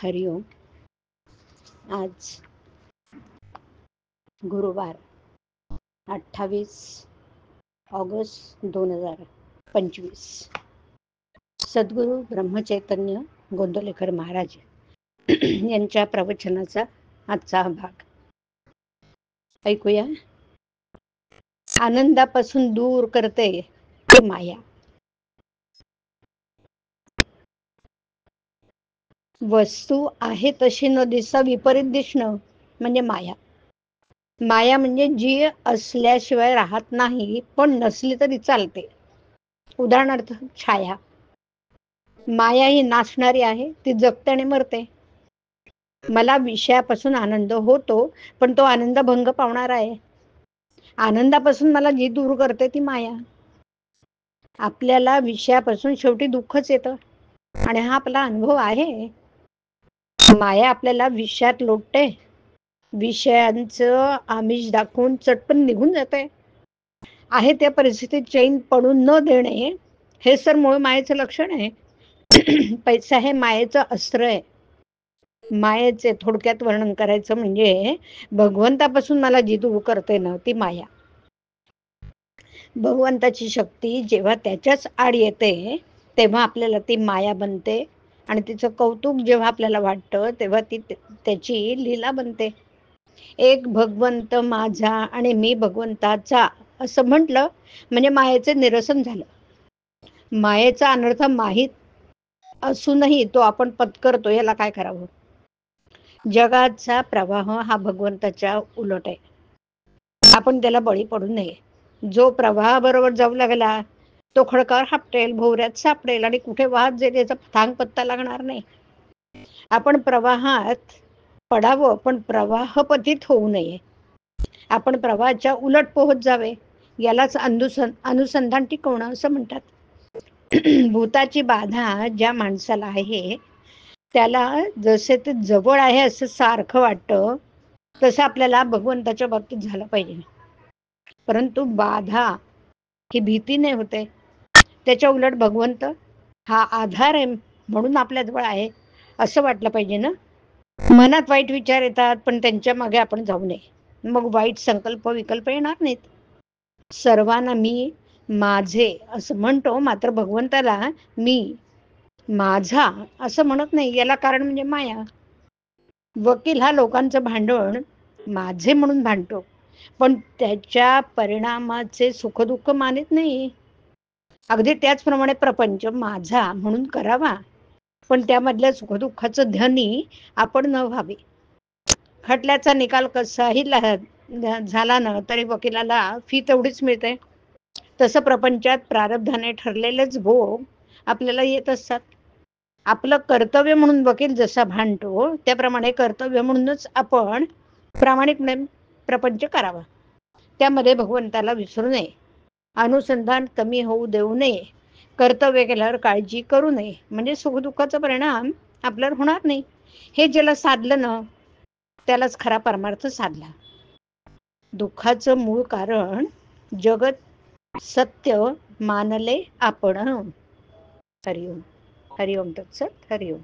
हरिओम. आज गुरुवार 28 ऑगस्ट 2025. सद्गुरू ब्रह्मचैतन्य गोंदवलेकर महाराज यांच्या प्रवचनाचा आजचा भाग ऐकूया. आनंदापासून दूर करते ती माया. वस्तू आहे तशी न दिसता विपरीत दिसणं म्हणजे माया. माया म्हणजे जी असल्याशिवाय राहत नाही, पण नसली तरी चालते. उदाहरणार्थ छाया. माया ही नाचणारी आहे, ती जगते आणि मरते. मला विषयापासून आनंद होतो, पण तो आनंद भंग पावणारा आहे. आनंदापासून मला जी दूर करते ती माया. आपल्याला विषयापासून शेवटी दुःखच येतं आणि हा आपला अनुभव आहे. माया आपल्याला विषयात लोटते, विषयांचं आमिष दाखवून चटकन निघून जाते. आहे त्या परिस्थितीत चैन पडून न देणे हे तर मूळ मायेचं लक्षण आहे. पैसा हे मायेचं अस्त्र आहे. मायेचे थोडक्यात वर्णन करायचं म्हणजे भगवंतापासून मला जी दूर करते ना ती माया. भगवंताची शक्ती जेव्हा त्याच्याच आड येते तेव्हा आपल्याला ती माया बनते आणि तिचं कौतुक जेव्हा आपल्याला वाटतं तेव्हा ती त्याची लीला बनते. एक भगवंत माझा आणि मी भगवंताचा असं म्हटलं म्हणजे मायेचे निरसन झालं. मायेचा अनर्थ माहीत असूनही तो आपण पत्करतो, याला काय करावं. जगाचा प्रवाह हा भगवंताच्या उलट आहे. आपण त्याला बळी पडू नये. जो प्रवाहाबरोबर जाऊ लागला तो खडकावर हापटेल, भोवऱ्यात सापडेल आणि कुठे वाहत जाईल याचा थांग पत्ता लागणार नाही. आपण प्रवाहात पडावं पण प्रवाहपतीत होऊ नये. आपण प्रवाहाच्या उलट पोहत जावे, यालाच अनुसंधान टिकवणं असं म्हणतात. भूताची बाधा ज्या माणसाला आहे त्याला जसे ते जवळ आहे असं सारखं वाटतं, तसं आपल्याला भगवंताच्या बाबतीत झालं पाहिजे. परंतु बाधा ही भीतीने होते. त्याच्या उलट भगवंत हा आधार आहे म्हणून आपल्या जवळ आहे असं वाटलं पाहिजे ना. मनात वाईट विचार येतात पण त्यांच्या मागे आपण जाऊ नये, मग वाईट संकल्प विकल्प येणार नाहीत. सर्वांना मी माझे असं म्हणतो, मात्र भगवंताला मी माझा असं म्हणत नाही. याला कारण म्हणजे माया. वकील हा लोकांचं भांडण माझे म्हणून भांडतो, पण त्याच्या परिणामाचे सुखदुःख मानित नाही. अगदी त्याचप्रमाणे प्रपंच माझा म्हणून करावा, पण त्यामधल्या सुखदुःखाचं धनी आपण न व्हावे. खटल्याचा निकाल कसाही झाला ना तरी वकिलाला फी तेवढीच मिळते. तसं प्रपंचात प्रारब्धाने ठरलेलेच भोग आपल्याला येत असतात. आपलं कर्तव्य म्हणून वकील जसा भांडतो त्याप्रमाणे कर्तव्य म्हणूनच आपण प्रामाणिकपणे प्रपंच करावा. त्यामध्ये भगवंताला विसरू नये, अनुसंधान कमी होऊ देऊ नये, कर्तव्य केल्यावर काळजी करू नये, म्हणजे सुखदुःखाचा परिणाम आपल्यावर होणार नाही. हे ज्याला साधलं ना त्यालाच खरा परमार्थ साधला. दुःखाचं मूळ कारण जगत सत्य मानले आपण. हरिओम. हरिओम तत्सत. हरिओम.